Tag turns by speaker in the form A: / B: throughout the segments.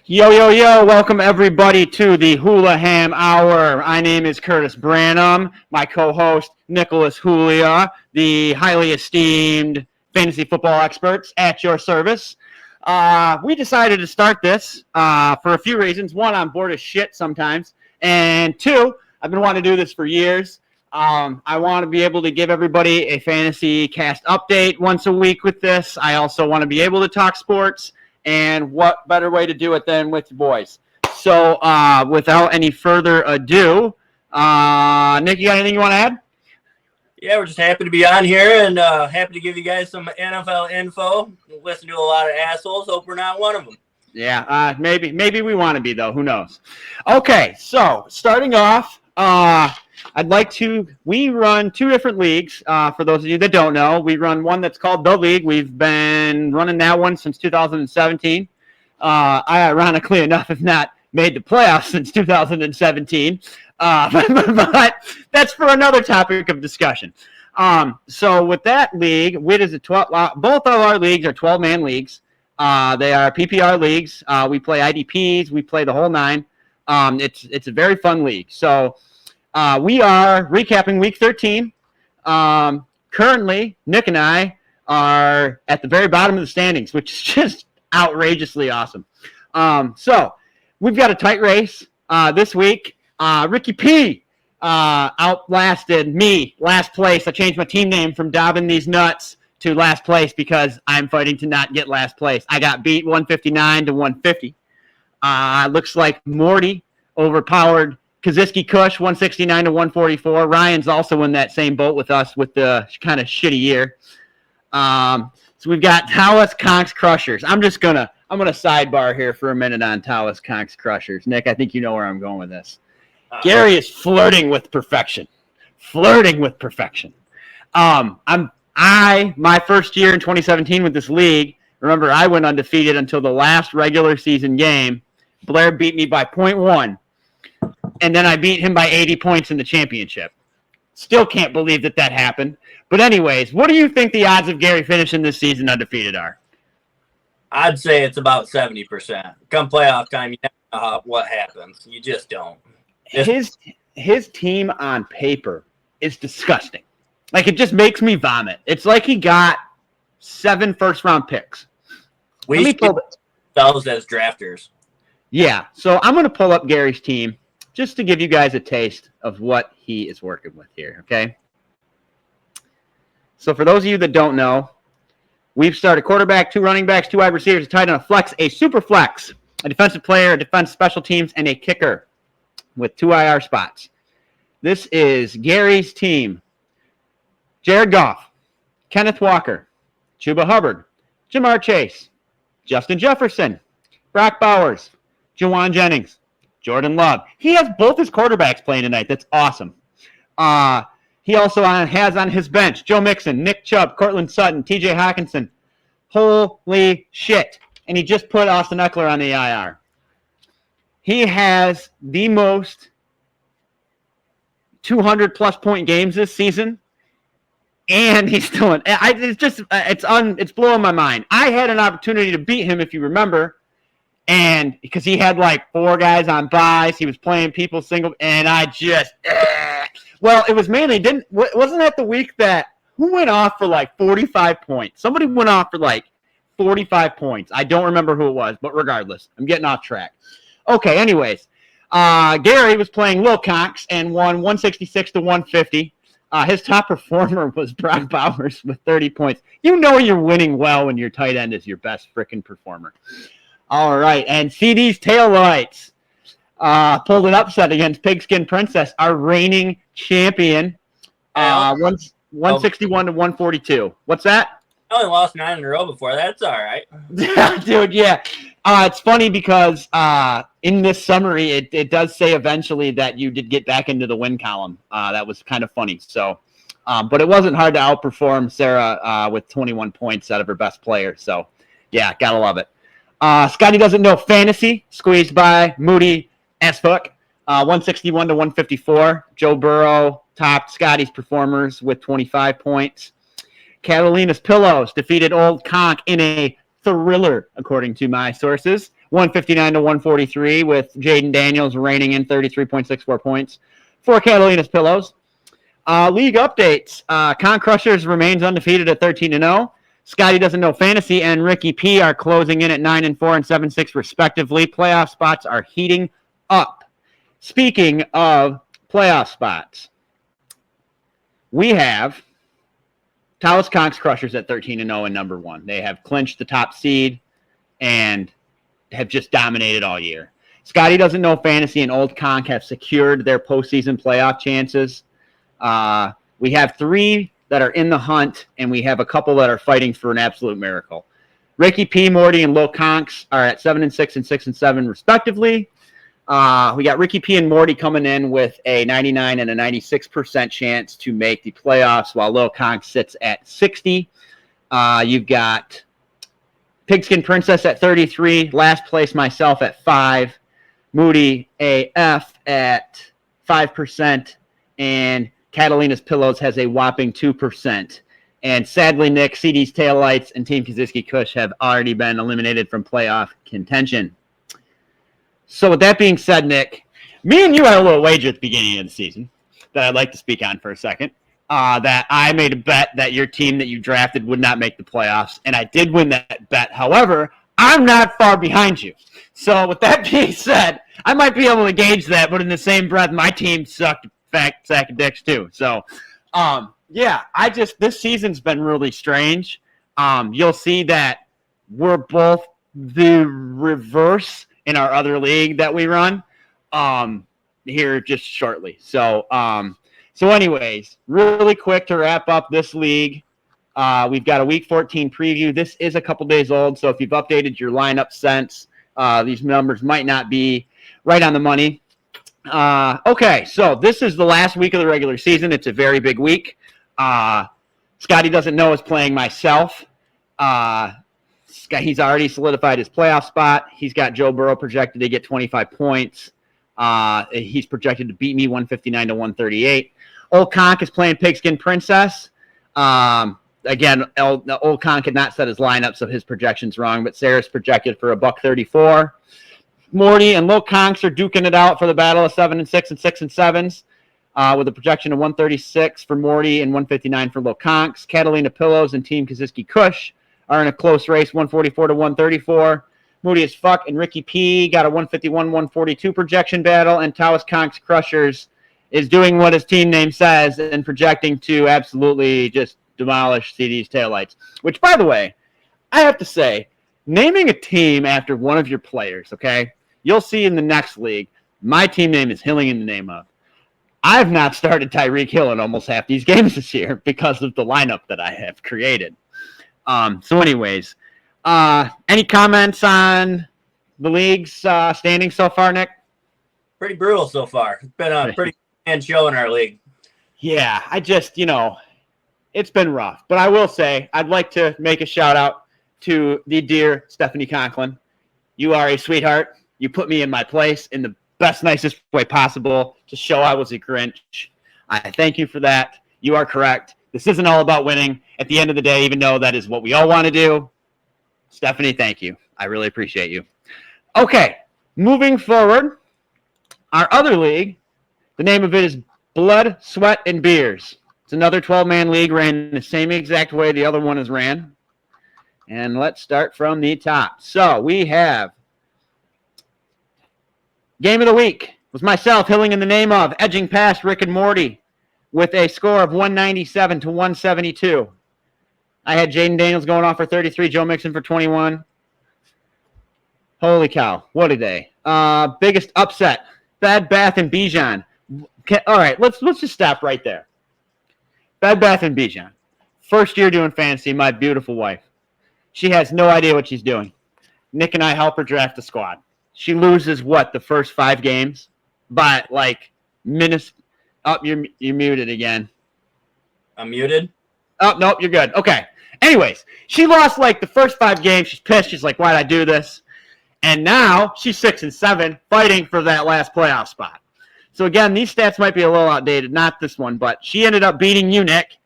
A: Yo, yo, yo, welcome everybody to the Hulaham Hour. My name is Curtis Branham, my co-host Nicholas Julia, the highly esteemed fantasy football experts at your service. We decided to start this for a few reasons. One, I'm bored as shit sometimes. And two, I've been wanting to do this for years. I want to be able to give everybody a fantasy cast update once a week with this. I also want to be able to talk sports. And what better way to do it than with your boys? So without any further ado, Nick, you got anything you want to add?
B: Yeah, we're just happy to be on here and happy to give you guys some NFL info. Listen to a lot of assholes. Hope we're not one of them.
A: Yeah, maybe we want to be, though. Who knows? Okay, so starting off, we run two different leagues. For those of you that don't know, we run one that's called The League. We've been running that one since 2017. I, ironically enough, have not made the playoffs since 2017. But that's for another topic of discussion. So with that league, both of our leagues are 12-man leagues. They are PPR leagues. We play IDPs. We play the whole nine. It's a very fun league. So we are recapping Week 13. Currently, Nick and I are at the very bottom of the standings, which is just outrageously awesome. So we've got a tight race this week. Ricky P outlasted me last place. I changed my team name from Dobbin These Nuts to last place because I'm fighting to not get last place. I got beat 159 to 150. Looks like Morty overpowered Kaziski Kush 169 to 144. Ryan's also in that same boat with us with the kind of shitty year. So we've got Talis Conks Crushers. I'm gonna sidebar here for a minute on Talis Conks Crushers. Nick, I think you know where I'm going with this. Gary is flirting with perfection. My first year in 2017 with this league, remember I went undefeated until the last regular season game. Blair beat me by 0.1, and then I beat him by 80 points in the championship. Still can't believe that happened. But anyways, what do you think the odds of Gary finishing this season undefeated are?
B: I'd say it's about 70%. Come playoff time, you never know what happens. You just don't.
A: His team on paper is disgusting. Like, it just makes me vomit. It's like he got 7 first-round picks.
B: We pull those as drafters.
A: Yeah, so I'm going to pull up Gary's team just to give you guys a taste of what he is working with here, okay? So for those of you that don't know, we've started quarterback, 2 running backs, 2 wide receivers, a tight end, a flex, a super flex, a defensive player, a defense special teams, and a kicker with 2 IR spots. This is Gary's team. Jared Goff, Kenneth Walker, Chuba Hubbard, Jamar Chase, Justin Jefferson, Brock Bowers, Juwan Jennings, Jordan Love. He has both his quarterbacks playing tonight. That's awesome. He also has on his bench Joe Mixon, Nick Chubb, Cortland Sutton, TJ Hawkinson. Holy shit. And he just put Austin Eckler on the IR. He has the most 200-plus point games this season. And he's still it's blowing my mind. I had an opportunity to beat him, if you remember, and because he had like 4 guys on buys, he was playing people single, and I just well, it was mainly wasn't that the week that who went off for like 45 points? Somebody went off for like 45 points. I don't remember who it was, but regardless, I'm getting off track. Okay, anyways, Gary was playing Lil Cox and won 166 to 150. His top performer was Brock Bowers with 30 points. You know you're winning well when your tight end is your best freaking performer. All right, and CD's taillights pulled an upset against Pigskin Princess, our reigning champion, 161 to 142. What's that?
B: I only lost 9 in a row before. That's all right.
A: Dude, yeah. It's funny because in this summary, it does say eventually that you did get back into the win column. That was kind of funny. So, but it wasn't hard to outperform Sarah with 21 points out of her best player. So, yeah, gotta love it. Scotty doesn't know fantasy, squeezed by Moody as fuck. 161 to 154. Joe Burrow topped Scotty's performers with 25 points. Catalina's Pillows defeated Old Conk in a thriller, according to my sources. 159 to 143, with Jaden Daniels reigning in 33.64 points for Catalina's Pillows. League updates. Con Crushers remains undefeated at 13-0. Scotty Doesn't Know Fantasy and Ricky P are closing in at 9-4 and 7-6 respectively. Playoff spots are heating up. Speaking of playoff spots, we have Taos Conch Crushers at 13-0 and number 1. They have clinched the top seed and have just dominated all year. Scotty Doesn't Know Fantasy and Old Conch have secured their postseason playoff chances. We have 3 that are in the hunt, and we have a couple that are fighting for an absolute miracle. Ricky P, Morty, and Lil Conks are at 7-6 and 6-7 respectively. We got Ricky P and Morty coming in with a 99 and a 96% chance to make the playoffs, while Lil Conks sits at 60. You've got Pigskin Princess at 33, last place myself at 5, Moody AF at 5%, and Catalina's Pillows has a whopping 2%. And sadly, Nick, CD's Taillights and Team Kaziski Kush have already been eliminated from playoff contention. So with that being said, Nick, me and you had a little wager at the beginning of the season that I'd like to speak on for a second. That I made a bet that your team that you drafted would not make the playoffs, and I did win that bet. However, I'm not far behind you. So with that being said, I might be able to gauge that, but in the same breath, my team sucked fat sack of dicks too. So, this season's been really strange. You'll see that we're both the reverse in our other league that we run here just shortly. So anyways, really quick to wrap up this league. We've got a Week 14 preview. This is a couple days old, so if you've updated your lineup since, these numbers might not be right on the money. Okay, so this is the last week of the regular season. It's a very big week. Scotty Doesn't Know is playing myself. He's already solidified his playoff spot. He's got Joe Burrow projected to get 25 points. He's projected to beat me 159 to 138. Old Conk is playing Pigskin Princess. Again, Old Conk had not set his lineup, so his projection's wrong, but Sarah's projected for $134. Morty and Lil Conks are duking it out for the battle of 7-6 and 6-7s, with a projection of 136 for Morty and 159 for Lil Conks. Catalina Pillows and Team Kaziski Kush are in a close race, 144 to 134. Moody as Fuck and Ricky P got a 151-142 projection battle, and Taos Conks Crushers is doing what his team name says and projecting to absolutely just demolish CD's Taillights. Which, by the way, I have to say, naming a team after one of your players, okay? You'll see in the next league, my team name is Hilling in the name of. I've not started Tyreek Hill in almost half these games this year because of the lineup that I have created. So anyways, any comments on the league's standings so far, Nick?
B: Pretty brutal so far. It's been a pretty good show in our league.
A: Yeah, I just, it's been rough. But I will say, I'd like to make a shout out to the dear Stephanie Conklin. You are a sweetheart. You put me in my place in the best, nicest way possible to show I was a Grinch. I thank you for that. You are correct. This isn't all about winning. At the end of the day, even though that is what we all want to do, Stephanie, thank you. I really appreciate you. Okay, moving forward, our other league, the name of it is Blood, Sweat, and Beers. It's another 12-man league ran the same exact way the other one is ran. And let's start from the top. So we have Game of the Week was myself, Hilling in the name of, edging past Rick and Morty with a score of 197 to 172. I had Jaden Daniels going off for 33, Joe Mixon for 21. Holy cow, what a day. Biggest upset, Bed Bath & Bijan. All right, let's just stop right there. Bed Bath & Bijan. First year doing fantasy, my beautiful wife. She has no idea what she's doing. Nick and I help her draft the squad. She loses, the first 5 games? By, minutes. Oh, you're muted again.
B: I'm muted?
A: Oh, nope, you're good. Okay. Anyways, she lost, the first 5 games. She's pissed. She's like, why'd I do this? And now she's 6-7, fighting for that last playoff spot. So, again, these stats might be a little outdated. Not this one, but she ended up beating you, Nick,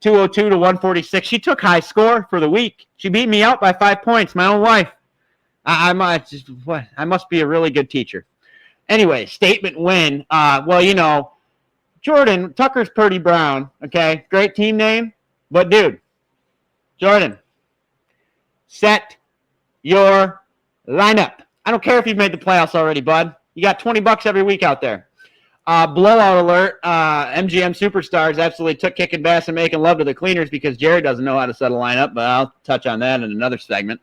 A: 202 to 146. She took high score for the week. She beat me out by 5 points, my own wife. I must be a really good teacher. Anyway, statement win. Well, Jordan, Tucker's Purdy Brown, okay? Great team name. But, dude, Jordan, set your lineup. I don't care if you've made the playoffs already, bud. You got $20 every week out there. Blowout alert. MGM Superstars absolutely took kicking bass and making love to the cleaners because Jared doesn't know how to set a lineup, but I'll touch on that in another segment.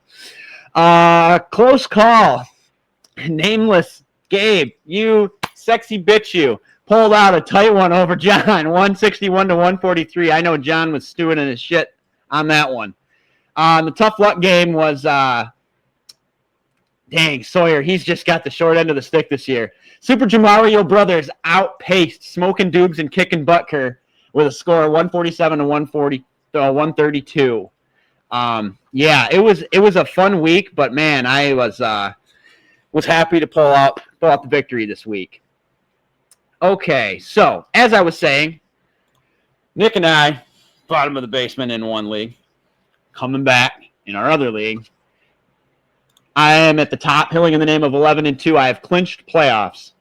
A: Close call. Nameless Gabe, you sexy bitch, you pulled out a tight one over John, 161 to 143. I know John was stewing in his shit on that one. The tough luck game was dang, Sawyer, he's just got the short end of the stick this year. Super Jamario Brothers outpaced Smoking Doobs and Kicking Butker with a score of 147 to 132. Yeah, it was a fun week, but man, I was happy to pull out the victory this week. Okay, so as I was saying, Nick and I, bottom of the basement in one league, coming back in our other league. I am at the top, hilling in the name of 11-2. I have clinched playoffs.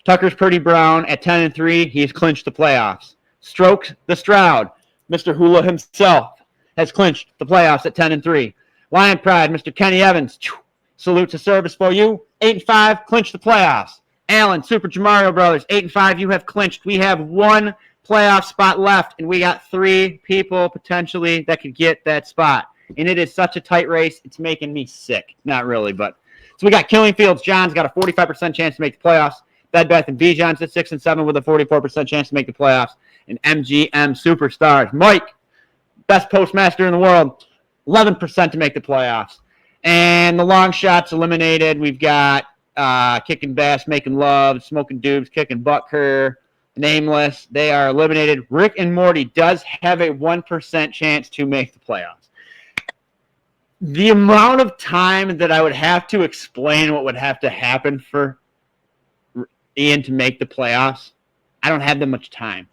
A: Tucker's Purdy Brown at 10-3. He's clinched the playoffs. Strokes the Stroud. Mr. Hula himself has clinched the playoffs at 10-3. Lion Pride, Mr. Kenny Evans. Salute to service for you. 8-5, clinched the playoffs. Allen, Super Jamario Brothers, 8-5. You have clinched. We have one playoff spot left, and we got 3 people potentially that could get that spot. And it is such a tight race, it's making me sick. Not really, but. So we got Killing Fields. John's got a 45% chance to make the playoffs. Bed Bath and Bijan's at 6-7 with a 44% chance to make the playoffs. And MGM Superstars. Mike, best postmaster in the world, 11% to make the playoffs. And the long shots eliminated. We've got Kicking Bass, Making Love, Smoking Doobs, Kicking Butker, Nameless. They are eliminated. Rick and Morty does have a 1% chance to make the playoffs. The amount of time that I would have to explain what would have to happen for Ian to make the playoffs, I don't have that much time.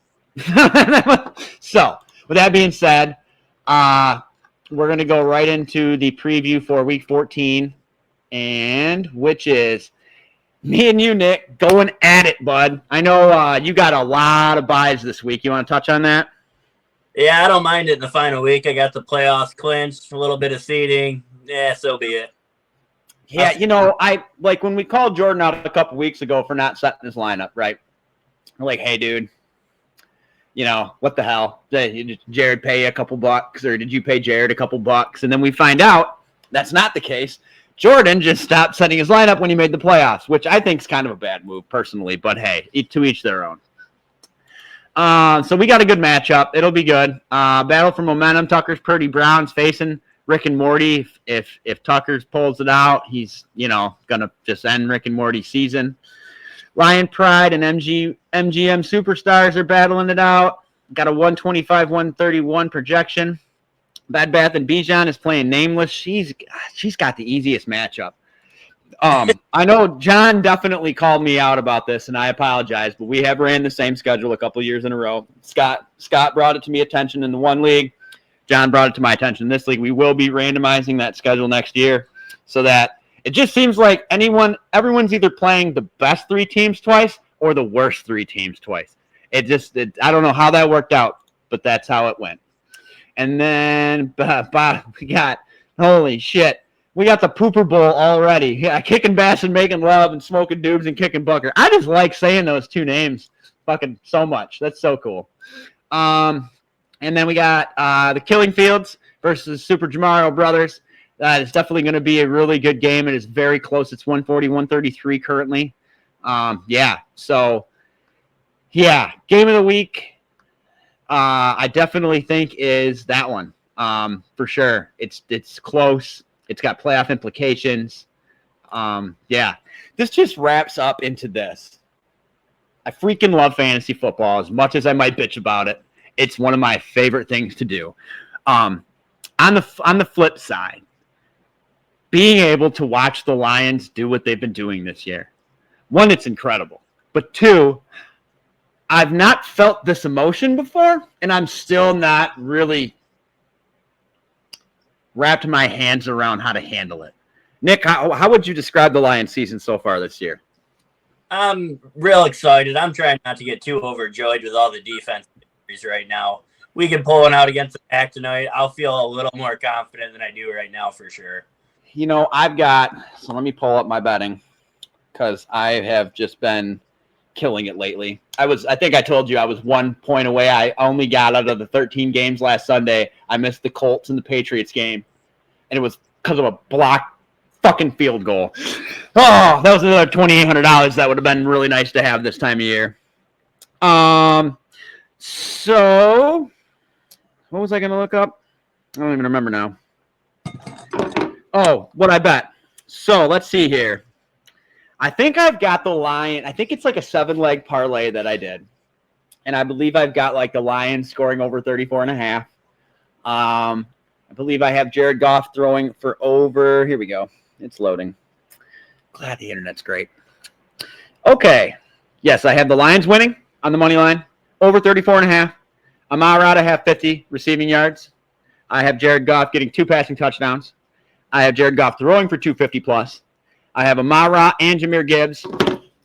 A: So, with that being said, we're going to go right into the preview for Week 14, and which is me and you, Nick, going at it, bud. I know you got a lot of buys this week. You want to touch on that?
B: Yeah, I don't mind it in the final week. I got the playoffs clinched, a little bit of seeding. Yeah, so be it.
A: Yeah, I like when we called Jordan out a couple weeks ago for not setting his lineup, right? We're like, hey, dude, what the hell? Did Jared pay you a couple bucks, or did you pay Jared a couple bucks? And then we find out that's not the case. Jordan just stopped setting his lineup when he made the playoffs, which I think is kind of a bad move personally, but hey, to each their own. So we got a good matchup. It'll be good. Battle for momentum. Tucker's Purdy Brown's facing Rick and Morty. If Tucker's pulls it out, he's, gonna just end Rick and Morty's season. Lion Pride and MGM Superstars are battling it out. Got a 125-131 projection. Bad Bath and Bijan is playing Nameless. She's got the easiest matchup. I know John definitely called me out about this, and I apologize, but we have ran the same schedule a couple years in a row. Scott brought it to me attention in the one league. John brought it to my attention in this league. We will be randomizing that schedule next year so that it just seems like everyone's either playing the best 3 teams twice or the worst 3 teams twice. I don't know how that worked out, but that's how it went. And then we got, holy shit, we got the Pooper Bowl already. Yeah, Kicking Bass and Making Love and Smoking Doobs and Kicking Bucker. I just like saying those 2 names fucking so much. That's so cool. And then we got the Killing Fields versus Super Jamario Brothers. That is definitely going to be a really good game. It is very close. It's 140-133 currently. So game of the week, I definitely think is that one for sure. It's close. It's got playoff implications. This just wraps up into this. I freaking love fantasy football as much as I might bitch about it. It's one of my favorite things to do. On the flip side, being able to watch the Lions do what they've been doing this year. 1, it's incredible. But 2, I've not felt this emotion before, and I'm still not really wrapped my hands around how to handle it. Nick, how would you describe the Lions season so far this year?
B: I'm real excited. I'm trying not to get too overjoyed with all the defense right now. We can pull one out against the Pack tonight. I'll feel a little more confident than I do right now for sure.
A: So let me pull up my betting because I have just been killing it lately. I think I told you I was 1 point away. I only got out of the 13 games last Sunday. I missed the Colts and the Patriots game, and it was because of a blocked fucking field goal. Oh, that was another $2,800. That would have been really nice to have this time of year. So what was I going to look up? I don't even remember now. Oh, what I bet. So let's see here. I think I've got the Lion. I think it's like a 7-leg parlay that I did. And I believe I've got like the Lions scoring over 34.5. I believe I have Jared Goff throwing for over. Here we go. It's loading. Glad the internet's great. Okay. Yes, I have the Lions winning on the money line. Over 34.5. Amon-Ra to have 50 receiving yards. I have Jared Goff getting 2 passing touchdowns. I have Jared Goff throwing for 250 plus. I have Amon-Ra and Jahmyr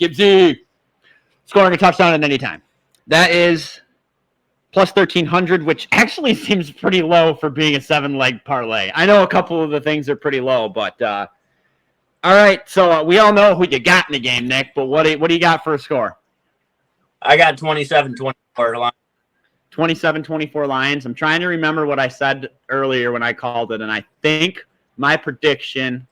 A: Gibbsy scoring a touchdown at any time. That is plus 1,300, which actually seems pretty low for being a 7-leg parlay. I know a couple of the things are pretty low, but all right. So we all know who you got in the game, Nick. But what do you got for a score?
B: I got 27-24 Lions.
A: 27-24 Lions. I'm trying to remember what I said earlier when I called it, and I think my prediction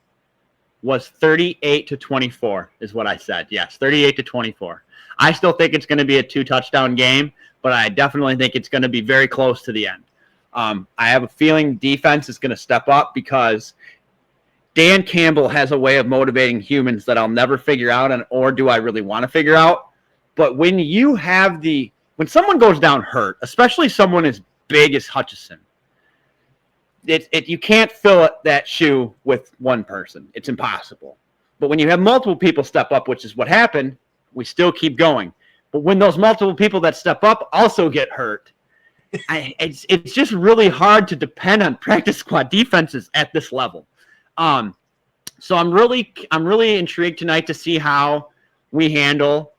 A: was 38-24 is what I said. Yes, 38-24. I still think it's going to be a 2-touchdown game, but I definitely think it's going to be very close to the end. I have a feeling defense is going to step up because Dan Campbell has a way of motivating humans that I'll never figure out, or do I really want to figure out. But when someone goes down hurt, especially someone as big as Hutchinson, you can't fill that shoe with one person. It's impossible. But when you have multiple people step up, which is what happened, we still keep going. But when those multiple people that step up also get hurt, it's just really hard to depend on practice squad defenses at this level. So I'm really intrigued tonight to see how we handle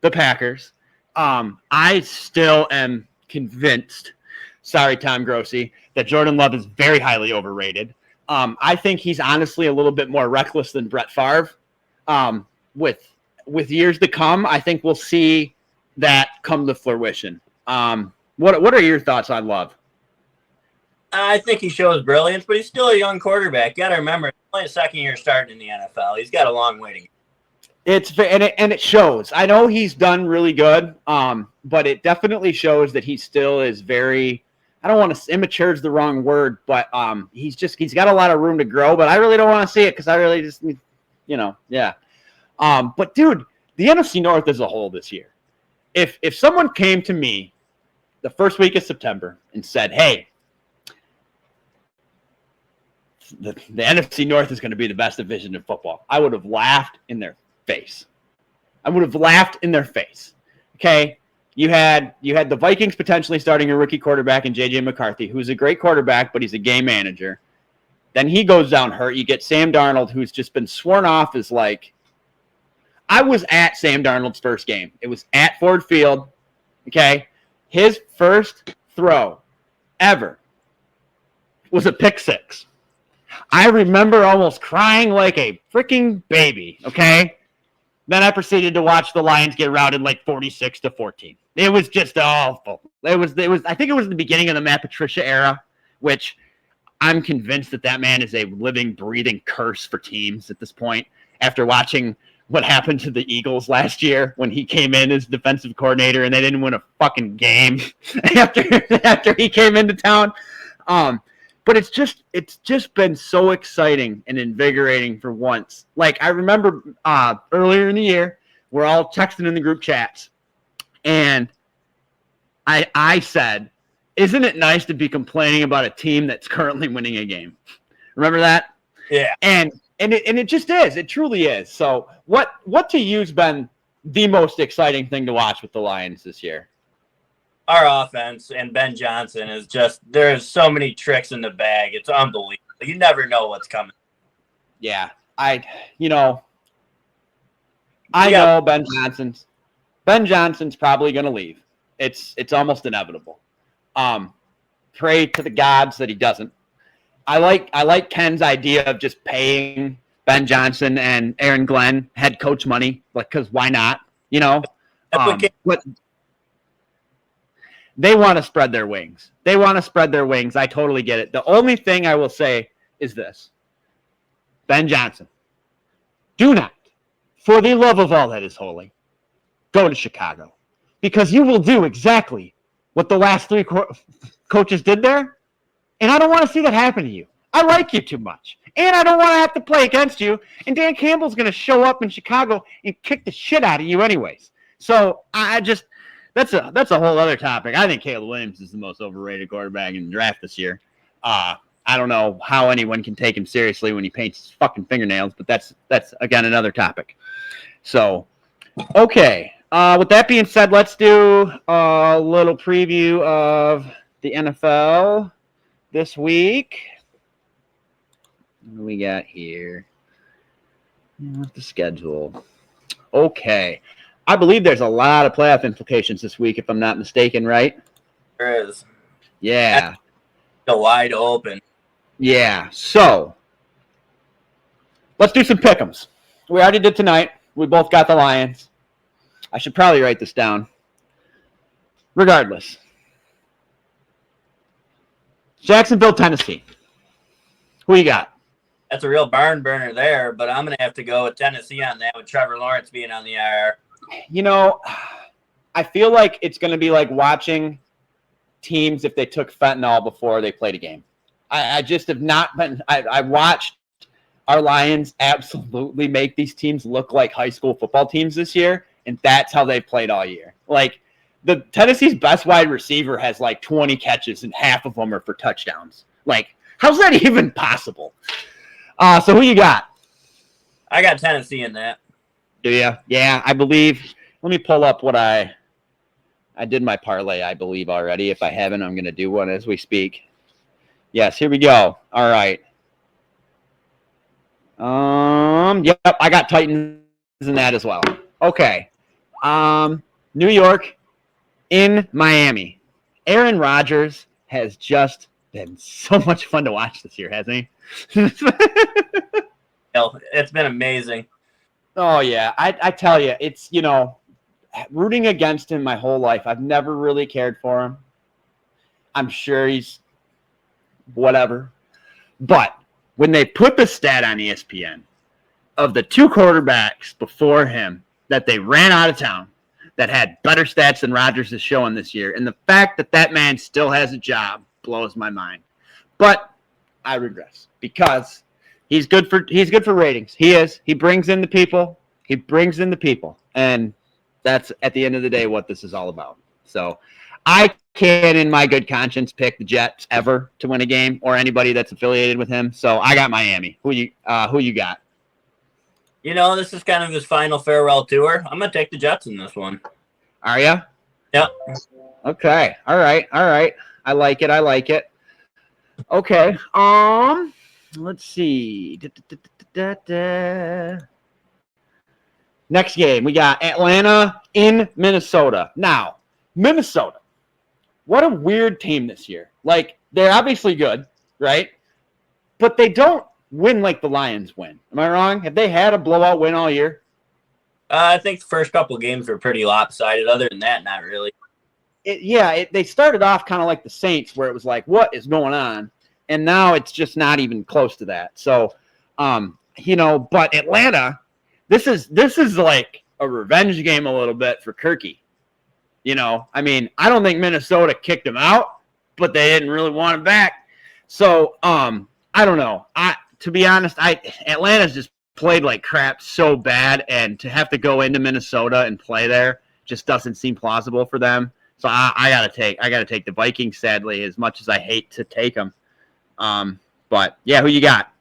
A: the Packers. I still am convinced, sorry, Tom Grossi, that Jordan Love is very highly overrated. I think he's honestly a little bit more reckless than Brett Favre. With years to come, I think we'll see that come to fruition. What are your thoughts on Love?
B: I think he shows brilliance, but he's still a young quarterback. You got to remember, he's only a second year starting in the NFL. He's got a long way to go.
A: It shows. I know he's done really good, but it definitely shows that he still is very. I don't want to immature is the wrong word, but he's got a lot of room to grow. But I really don't want to see it because I really just, yeah. But dude, the NFC North as a whole this year. If someone came to me the first week of September and said, "Hey, the NFC North is going to be the best division in football," I would have laughed in their face. Okay, you had the Vikings potentially starting a rookie quarterback in J.J. McCarthy, who's a great quarterback, but he's a game manager. Then he goes down hurt. You get Sam Darnold, who's just been sworn off as like. I was at Sam Darnold's first game. It was at Ford Field. Okay, his first throw ever was a pick six. I remember almost crying like a freaking baby. Okay. Then I proceeded to watch the Lions get routed like 46-14. It was just awful. It was. I think it was the beginning of the Matt Patricia era, which I'm convinced that man is a living, breathing curse for teams at this point. After watching what happened to the Eagles last year when he came in as defensive coordinator and they didn't win a fucking game after he came into town. But it's just been so exciting and invigorating for once. Like I remember earlier in the year, we're all texting in the group chats, and I said, "Isn't it nice to be complaining about a team that's currently winning a game?" Remember that?
B: Yeah.
A: And it just is. It truly is. So what to you's been the most exciting thing to watch with the Lions this year?
B: Our offense and Ben Johnson is just, there's so many tricks in the bag. It's unbelievable. You never know what's coming.
A: Yeah. I know Ben Johnson's probably going to leave. It's almost inevitable. Pray to the gods that he doesn't. I like Ken's idea of just paying Ben Johnson and Aaron Glenn head coach money, because why not? But they want to spread their wings. I totally get it. The only thing I will say is this: Ben Johnson, do not, for the love of all that is holy, go to Chicago, because you will do exactly what the last three coaches did there, and I don't want to see that happen to you. I like you too much, and I don't want to have to play against you, and Dan Campbell's going to show up in Chicago and kick the shit out of you anyways. So that's a whole other topic. I think Caleb Williams is the most overrated quarterback in the draft this year. I don't know how anyone can take him seriously when he paints his fucking fingernails, but that's again another topic. So, okay. With that being said, let's do a little preview of the NFL this week. What do we got here? What's the schedule? Okay. I believe there's a lot of playoff implications this week, if I'm not mistaken, right?
B: There is.
A: Yeah.
B: That's wide open.
A: Yeah. So, let's do some pick'ems. We already did tonight. We both got the Lions. I should probably write this down. Regardless. Jacksonville, Tennessee. Who you got?
B: That's a real barn burner there, but I'm going to have to go with Tennessee on that with Trevor Lawrence being on the IR.
A: I feel like it's going to be like watching teams if they took fentanyl before they played a game. I just have not been – I watched our Lions absolutely make these teams look like high school football teams this year, and that's how they played all year. Like, the Tennessee's best wide receiver has like 20 catches, and half of them are for touchdowns. Like, how's that even possible? So who you got?
B: I got Tennessee in that.
A: Do you? Yeah, I believe. Let me pull up what I did my parlay, I believe, already. If I haven't, I'm going to do one as we speak. Yes, here we go. All right. Yep, I got Titans in that as well. Okay. New York in Miami. Aaron Rodgers has just been so much fun to watch this year, hasn't he?
B: It's been amazing.
A: Oh, yeah. I tell you, it's, rooting against him my whole life. I've never really cared for him. I'm sure he's whatever. But when they put the stat on ESPN of the two quarterbacks before him that they ran out of town that had better stats than Rodgers is showing this year, and the fact that man still has a job blows my mind. But I regress because he's good for ratings. He is. He brings in the people. And that's, at the end of the day, what this is all about. So I can't, in my good conscience, pick the Jets ever to win a game or anybody that's affiliated with him. So I got Miami. Who you got?
B: This is kind of his final farewell tour. I'm going to take the Jets in this one.
A: Are you?
B: Yep.
A: Okay. All right. I like it. Okay. Let's see. Next game, we got Atlanta in Minnesota. Now, Minnesota, what a weird team this year. Like, they're obviously good, right? But they don't win like the Lions win. Am I wrong? Have they had a blowout win all year?
B: I think the first couple of games were pretty lopsided. Other than that, not really.
A: They started off kind of like the Saints, where it was like, what is going on? And now it's just not even close to that. So, but Atlanta, this is like a revenge game a little bit for Kirky. I don't think Minnesota kicked him out, but they didn't really want him back. So, I don't know. To be honest, Atlanta's just played like crap so bad, and to have to go into Minnesota and play there just doesn't seem plausible for them. So I gotta take the Vikings, sadly, as much as I hate to take them. But yeah, who you got?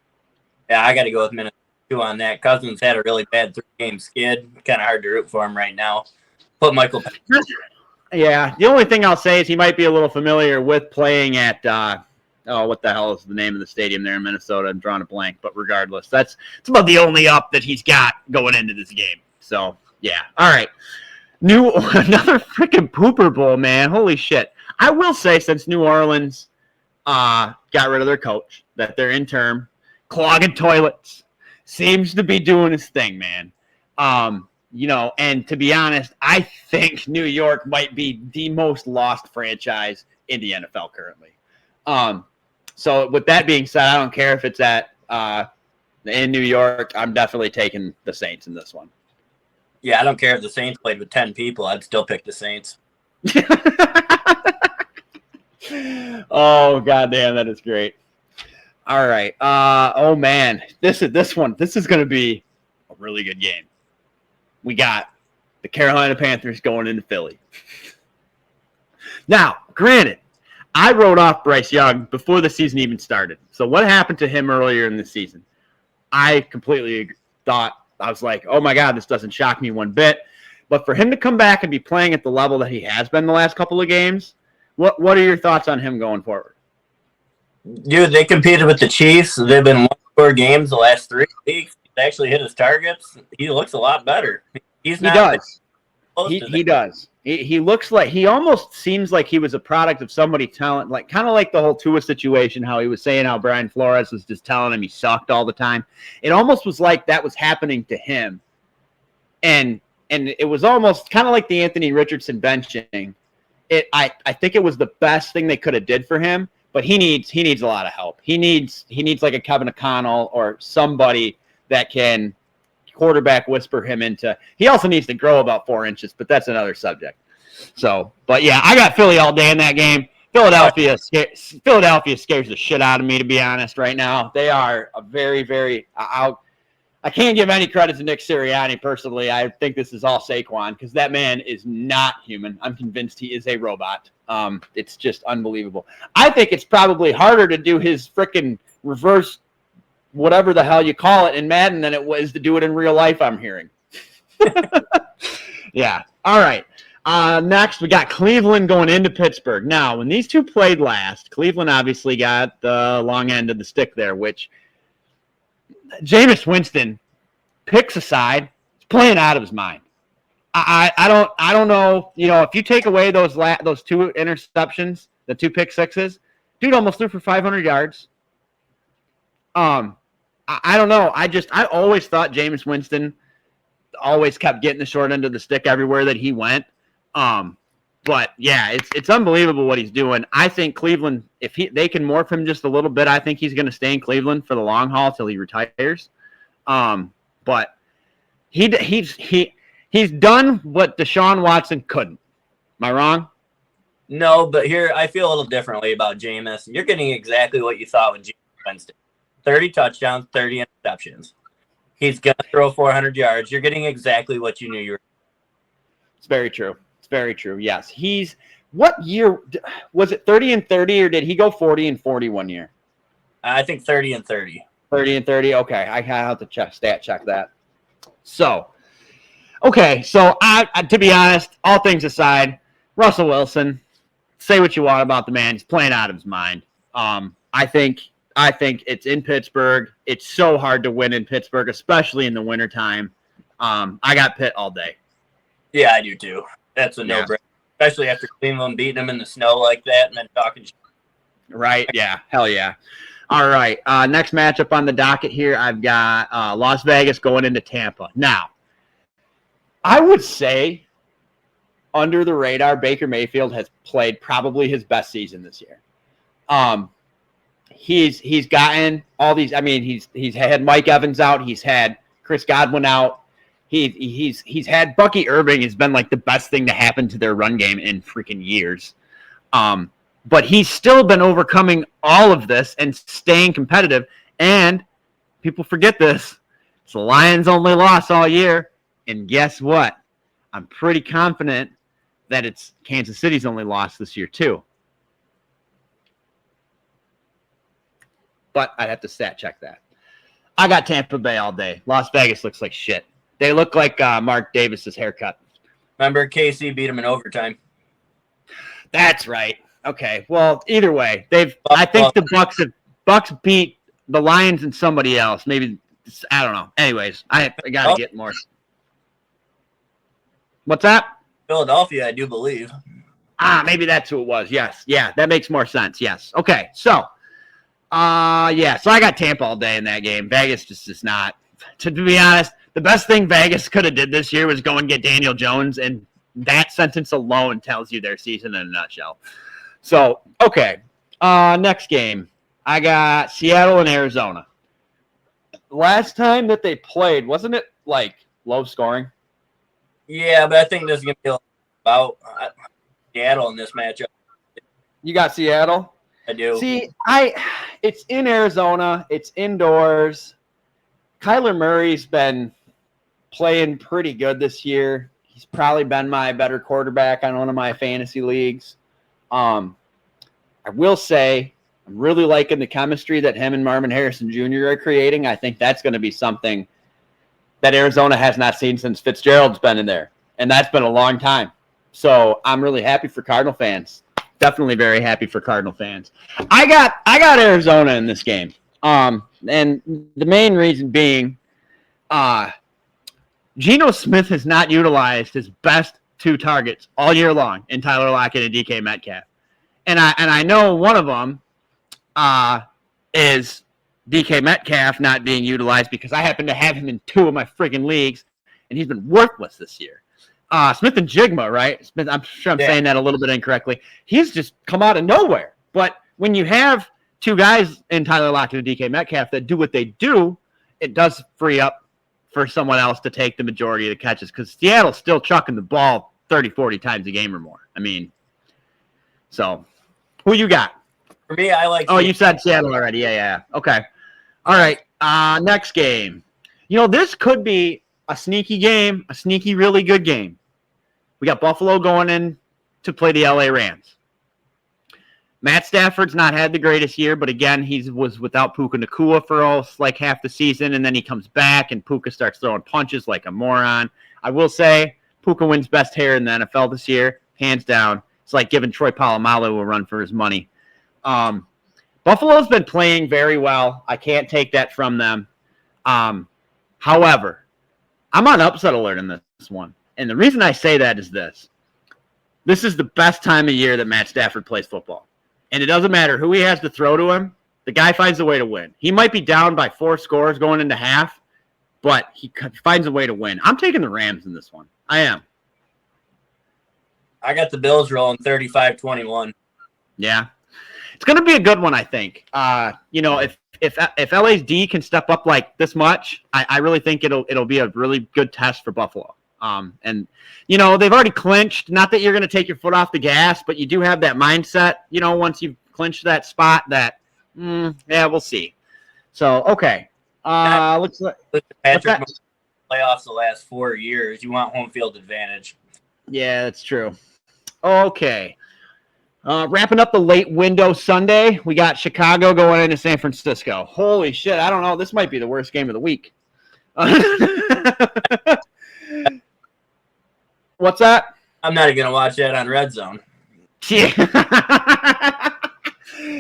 B: Yeah, I got to go with Minnesota on that. Cousins had a really bad 3-game skid. Kind of hard to root for him right now. Put Michael.
A: Yeah, the only thing I'll say is he might be a little familiar with playing at what the hell is the name of the stadium there in Minnesota? I'm drawing a blank, but regardless, it's about the only up that he's got going into this game. So yeah, all right. Another freaking pooper bowl, man. Holy shit. I will say, since New Orleans got rid of their coach, that they're interim, clogging toilets, seems to be doing his thing, man. And to be honest, I think New York might be the most lost franchise in the NFL currently. So with that being said, I don't care if it's in New York. I'm definitely taking the Saints in this one.
B: Yeah, I don't care if the Saints played with 10 people. I'd still pick the Saints.
A: Oh, goddamn, that is great. All right. Oh, man. This is going to be a really good game. We got the Carolina Panthers going into Philly. Now, granted, I wrote off Bryce Young before the season even started. So what happened to him earlier in the season? I completely thought, I was like, oh, my God, this doesn't shock me one bit. But for him to come back and be playing at the level that he has been the last couple of games, what are your thoughts on him going forward?
B: Dude, they competed with the Chiefs. They've been 1-score games the last 3 weeks. He's actually hit his targets. He looks a lot better. He does.
A: He does. He looks like, he almost seems like he was a product of somebody telling, like kind of like the whole Tua situation, how he was saying how Brian Flores was just telling him he sucked all the time. It almost was like that was happening to him. And it was almost kind of like the Anthony Richardson benching. I think it was the best thing they could have did for him, but he needs a lot of help. He needs like a Kevin O'Connell or somebody that can quarterback whisper him into. He also needs to grow about 4 inches, but that's another subject. So, but yeah, I got Philly all day in that game. Philadelphia scares the shit out of me, to be honest. Right now, they are a very, very. I can't give any credit to Nick Sirianni personally. I think this is all Saquon because that man is not human. I'm convinced he is a robot. It's just unbelievable. I think it's probably harder to do his freaking reverse, whatever the hell you call it, in Madden than it was to do it in real life, I'm hearing. Yeah. All right. Next, we got Cleveland going into Pittsburgh. Now, when these two played last, Cleveland obviously got the long end of the stick there, which Jameis Winston, picks aside, is playing out of his mind. I don't know. You know, if you take away those 2 interceptions, the 2 pick sixes, dude almost threw for 500 yards. I don't know. I always thought Jameis Winston always kept getting the short end of the stick everywhere that he went. But yeah, it's unbelievable what he's doing. I think Cleveland, if they can morph him just a little bit, I think he's going to stay in Cleveland for the long haul till he retires. But he's done what Deshaun Watson couldn't. Am I wrong?
B: No, but here I feel a little differently about Jameis. You're getting exactly what you thought with Jameis Winston. 30 touchdowns, 30 interceptions. He's going to throw 400 yards. You're getting exactly what you knew you were.
A: It's very true. It's very true. Yes. What year was it? 30 and 30, or did he go 40 and 40 one year?
B: I think 30 and 30.
A: 30 and 30. Okay. I have to stat check that. So, okay. So I to be honest, all things aside, Russell Wilson, say what you want about the man. He's playing out of his mind. I think it's in Pittsburgh. It's so hard to win in Pittsburgh, especially in the wintertime. I got Pitt all day.
B: Yeah, I do too. That's a no-brainer, especially after Cleveland beating them in the snow like that and then talking shit.
A: Right, yeah, hell yeah. All right, next matchup on the docket here, I've got Las Vegas going into Tampa. Now, I would say under the radar, Baker Mayfield has played probably his best season this year. He's gotten all these. I mean, he's had Mike Evans out. He's had Chris Godwin out. He's had Bucky Irving has been like the best thing to happen to their run game in freaking years. But he's still been overcoming all of this and staying competitive. And people forget this. It's the Lions' only loss all year. And guess what? I'm pretty confident that it's Kansas City's only loss this year too. But I'd have to stat check that. I got Tampa Bay all day. Las Vegas looks like shit. They look like Mark Davis's haircut.
B: Remember, KC beat him in overtime.
A: That's right. Okay. Well, either way, I think
B: Buffalo.
A: the Bucks beat the Lions and somebody else. Maybe I don't know. Anyways, I got to get more. What's that?
B: Philadelphia, I do believe.
A: Maybe that's who it was. Yes. Yeah, that makes more sense. Yes. Okay. So, yeah. So I got Tampa all day in that game. Vegas just is not. To be honest, the best thing Vegas could have did this year was go and get Daniel Jones, and that sentence alone tells you their season in a nutshell. So, okay. Next game, I got Seattle and Arizona. Last time that they played, wasn't it like low scoring?
B: Yeah, but I think this is going to be about Seattle in this matchup.
A: You got Seattle?
B: I do.
A: See, it's in Arizona. It's indoors. Kyler Murray's been playing pretty good this year. He's probably been my better quarterback on one of my fantasy leagues. I will say I'm really liking the chemistry that him and Marvin Harrison Jr. are creating. I think that's going to be something that Arizona has not seen since Fitzgerald's been in there, and that's been a long time. So I'm really happy for Cardinal fans. Definitely very happy for Cardinal fans. I got Arizona in this game. And the main reason being, Geno Smith has not utilized his best 2 targets all year long in Tyler Lockett and DK Metcalf. And I know one of them is DK Metcalf not being utilized because I happen to have him in 2 of my friggin' leagues, and he's been worthless this year. Smith and Jigma, right? Smith, I'm sure I'm saying that a little bit incorrectly. He's just come out of nowhere. But when you have 2 guys in Tyler Lockett and DK Metcalf that do what they do, it does free up for someone else to take the majority of the catches because Seattle's still chucking the ball 30, 40 times a game or more. I mean, so who you got?
B: For me, I like.
A: Oh, you said Seattle already. Yeah. Okay. All right. Next game. This could be a sneaky game, a sneaky, really good game. We got Buffalo going in to play the LA Rams. Matt Stafford's not had the greatest year, but again, he was without Puka Nacua for like half the season, and then he comes back, and Puka starts throwing punches like a moron. I will say, Puka wins best hair in the NFL this year, hands down. It's like giving Troy Polamalu a run for his money. Buffalo's been playing very well. I can't take that from them. However, I'm on upset alert in this one. And the reason I say that is this. This is the best time of year that Matt Stafford plays football. And it doesn't matter who he has to throw to him. The guy finds a way to win. He might be down by 4 scores going into half, but he finds a way to win. I'm taking the Rams in this one. I am.
B: I got the Bills rolling 35-21.
A: Yeah. It's going to be a good one, I think. If LA's D can step up like this much, I really think it'll be a really good test for Buffalo. And they've already clinched. Not that you're going to take your foot off the gas, but you do have that mindset. Once you've clinched that spot, that we'll see. So okay, looks like
B: Patrick playoffs the last 4 years. You want home field advantage.
A: Yeah, that's true. Okay. Wrapping up the late window Sunday, we got Chicago going into San Francisco. Holy shit, I don't know. This might be the worst game of the week. What's that?
B: I'm not going to watch that on Red Zone.
A: Yeah.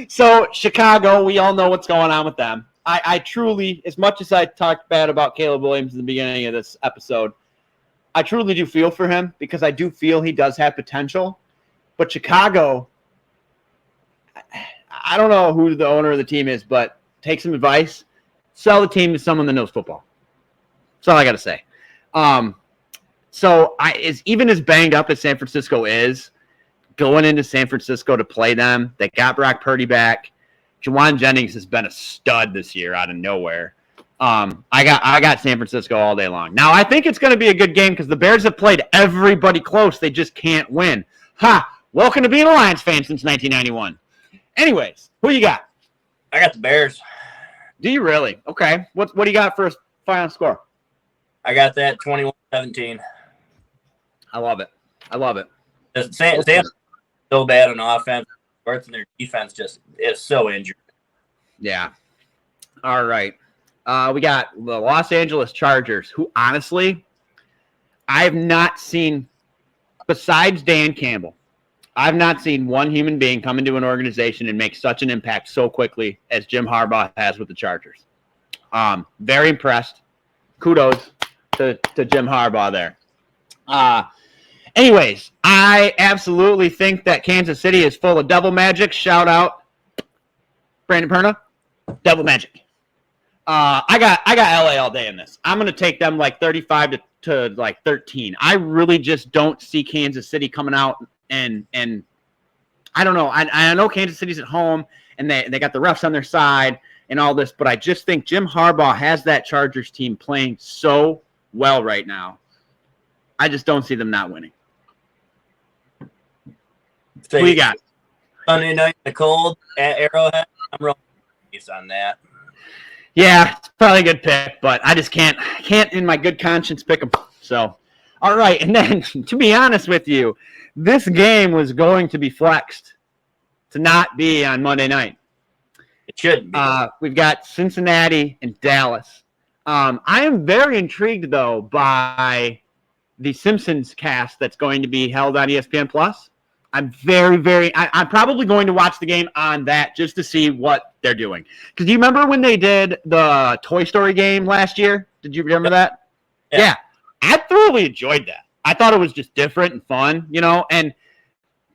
A: So, Chicago, we all know what's going on with them. I truly, as much as I talked bad about Caleb Williams in the beginning of this episode, I truly do feel for him because I do feel he does have potential. But Chicago, I don't know who the owner of the team is, but take some advice. Sell the team to someone that knows football. That's all I got to say. So even as banged up as San Francisco is, going into San Francisco to play them, they got Brock Purdy back. Juwan Jennings has been a stud this year out of nowhere. I got San Francisco all day long. Now, I think it's going to be a good game because the Bears have played everybody close. They just can't win. Ha! Welcome to being a Lions fan since 1991. Anyways, who you got?
B: I got the Bears.
A: Do you really? Okay. What do you got for a final score?
B: I got that 21-17.
A: I love it.
B: Sam's so bad on offense, and their defense just is so injured.
A: Yeah. All right. We got the Los Angeles Chargers, who honestly, I have not seen, besides Dan Campbell, I've not seen one human being come into an organization and make such an impact so quickly as Jim Harbaugh has with the Chargers. Very impressed. Kudos to Jim Harbaugh there. Anyways, I absolutely think that Kansas City is full of devil magic. Shout out Brandon Perna. Devil magic. I got LA all day in this. I'm gonna take them like 35 to like 13. I really just don't see Kansas City coming out and I don't know. I know Kansas City's at home and they got the refs on their side and all this, but I just think Jim Harbaugh has that Chargers team playing so well right now. I just don't see them not winning.
B: So
A: Who you got?
B: Sunday night in the cold at Arrowhead. I'm rolling on that.
A: Yeah, it's probably a good pick, but I just can't in my good conscience pick them. So, all right. And then, to be honest with you, this game was going to be flexed to not be on Monday night.
B: It shouldn't be.
A: We've got Cincinnati and Dallas. I am very intrigued, though, by the Simpsons cast that's going to be held on ESPN Plus. I'm I'm probably going to watch the game on that just to see what they're doing. Because do you remember when they did the Toy Story game last year? Did you remember that? Yeah. I thoroughly enjoyed that. I thought it was just different and fun, and,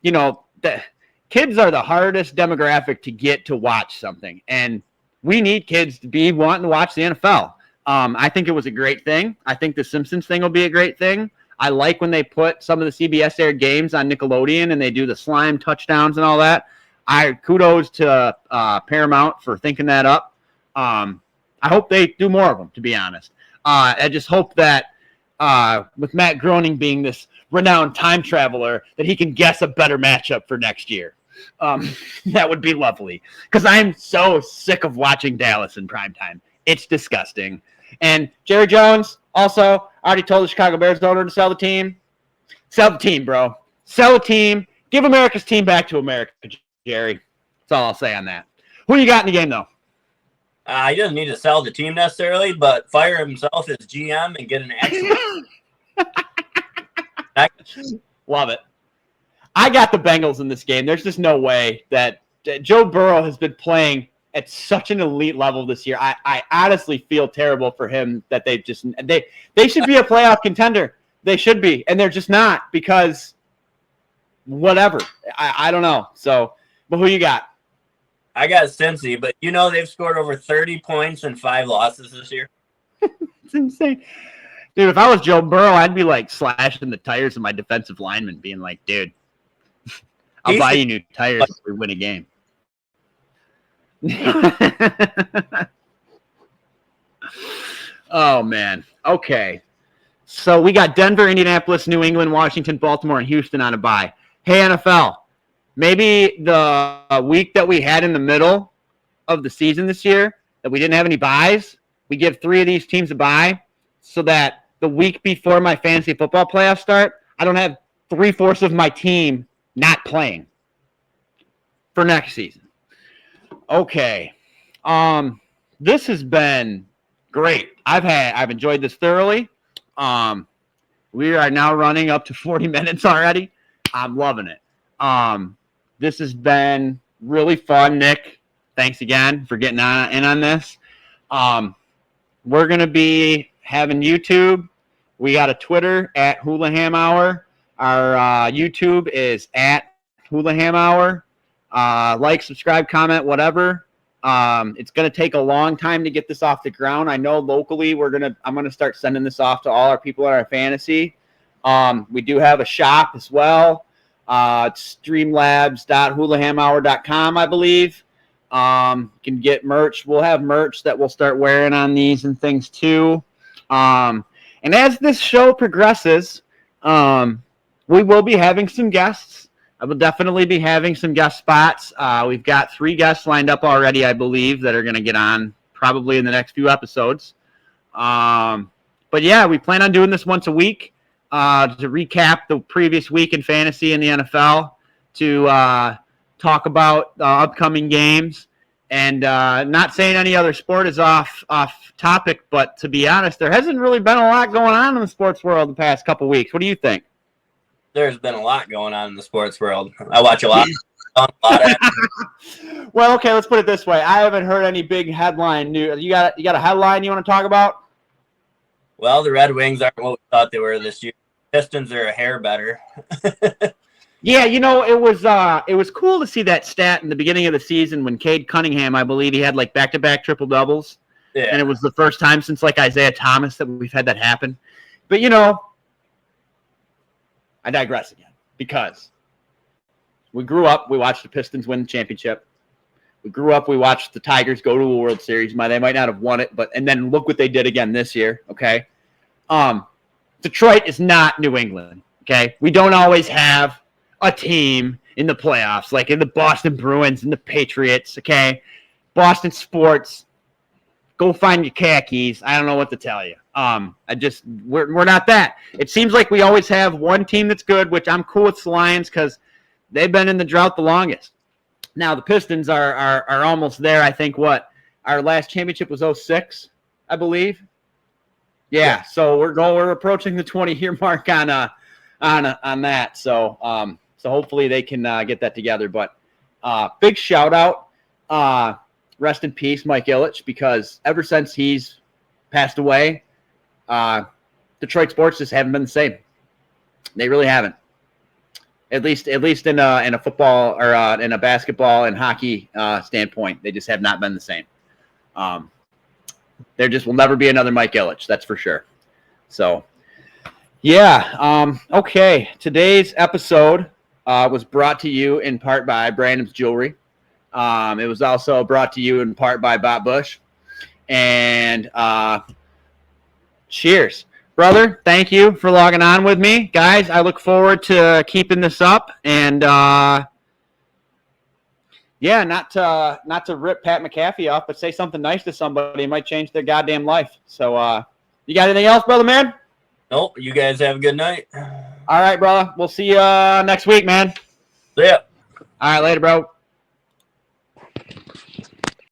A: the kids are the hardest demographic to get to watch something. And we need kids to be wanting to watch the NFL. I think it was a great thing. I think the Simpsons thing will be a great thing. I like when they put some of the CBS aired games on Nickelodeon and they do the slime touchdowns and all that. Kudos to Paramount for thinking that up. I hope they do more of them, to be honest. I just hope that with Matt Groening being this renowned time traveler, that he can guess a better matchup for next year. That would be lovely, because I'm so sick of watching Dallas in primetime. It's disgusting. And Jerry Jones, also, already told the Chicago Bears owner to sell the team. Sell the team, bro. Sell the team. Give America's team back to America, Jerry. That's all I'll say on that. Who you got in the game, though?
B: He doesn't need to sell the team necessarily, but fire himself as GM and get an excellent.
A: Love it. I got the Bengals in this game. There's just no way that Joe Burrow has been playing at such an elite level this year. I honestly feel terrible for him that they should be a playoff contender. They should be, and they're just not, because whatever. I don't know. So, but who you got?
B: I got Cincy, but they've scored over 30 points in 5 losses this year.
A: It's insane. Dude, if I was Joe Burrow, I'd be like slashing the tires of my defensive lineman, being like, dude, I'll buy you new tires if we win a game. Oh, man. Okay. So we got Denver, Indianapolis, New England, Washington, Baltimore, and Houston on a bye. Hey, NFL, maybe the week that we had in the middle of the season this year, that we didn't have any byes, we give 3 of these teams a bye so that the week before my fantasy football playoffs start, I don't have 3/4 of my team not playing for next season. Okay. This has been great. I've enjoyed this thoroughly. We are now running up to 40 minutes already. I'm loving it. This has been really fun, Nick. Thanks again for getting in on this. We're going to be having YouTube. We got a Twitter at Hulaham Hour. Our YouTube is at Hulaham Hour. Like, subscribe, comment, whatever. It's going to take a long time to get this off the ground. I know locally I'm going to start sending this off to all our people in our fantasy. We do have a shop as well. It's streamlabs.hulahamhour.com, I believe. You can get merch. We'll have merch that we'll start wearing on these and things too. And as this show progresses, we will be having some guests. I will definitely be having some guest spots. We've got 3 guests lined up already, I believe, that are going to get on probably in the next few episodes. But yeah, we plan on doing this once a week to recap the previous week in fantasy in the NFL, to talk about upcoming games, and not saying any other sport is off topic, but to be honest, there hasn't really been a lot going on in the sports world the past couple weeks. What do you think?
B: There's been a lot going on in the sports world. I watch a lot. A lot of
A: Well, okay, let's put it this way. I haven't heard any big headline news. You got a headline you want to talk about?
B: Well, the Red Wings aren't what we thought they were this year. Pistons are a hair better.
A: Yeah, it was cool to see that stat in the beginning of the season when Cade Cunningham, I believe, he had like back-to-back triple doubles,
B: Yeah.
A: and it was the first time since like Isaiah Thomas that we've had that happen. But I digress again because we grew up, we watched the Pistons win the championship. We grew up, we watched the Tigers go to a World Series. They might not have won it, and then look what they did again this year. Okay, Detroit is not New England. Okay, we don't always have a team in the playoffs, like in the Boston Bruins and the Patriots, okay? Boston sports, go find your khakis. I don't know what to tell you. We're not that. It seems like we always have one team that's good, which I'm cool with the Lions because they've been in the drought the longest. Now, the Pistons are almost there. I think our last championship was 2006, I believe. Yeah, so we're approaching the 20-year mark on that. So hopefully they can get that together. But big shout out, rest in peace, Mike Ilitch, because ever since he's passed away, Detroit sports just haven't been the same. They really haven't. At least in a football or in a basketball and hockey standpoint, they just have not been the same. There just will never be another Mike Ilitch, that's for sure. So, yeah. Okay. Today's episode was brought to you in part by Brandon's Jewelry. It was also brought to you in part by Bob Bush. And cheers. Brother, thank you for logging on with me. Guys, I look forward to keeping this up. And, not to rip Pat McAfee off, but say something nice to somebody. It might change their goddamn life. So you got anything else, brother man?
B: Nope. You guys have a good night.
A: All right, brother. We'll see you next week, man.
B: See ya.
A: All right, later, bro.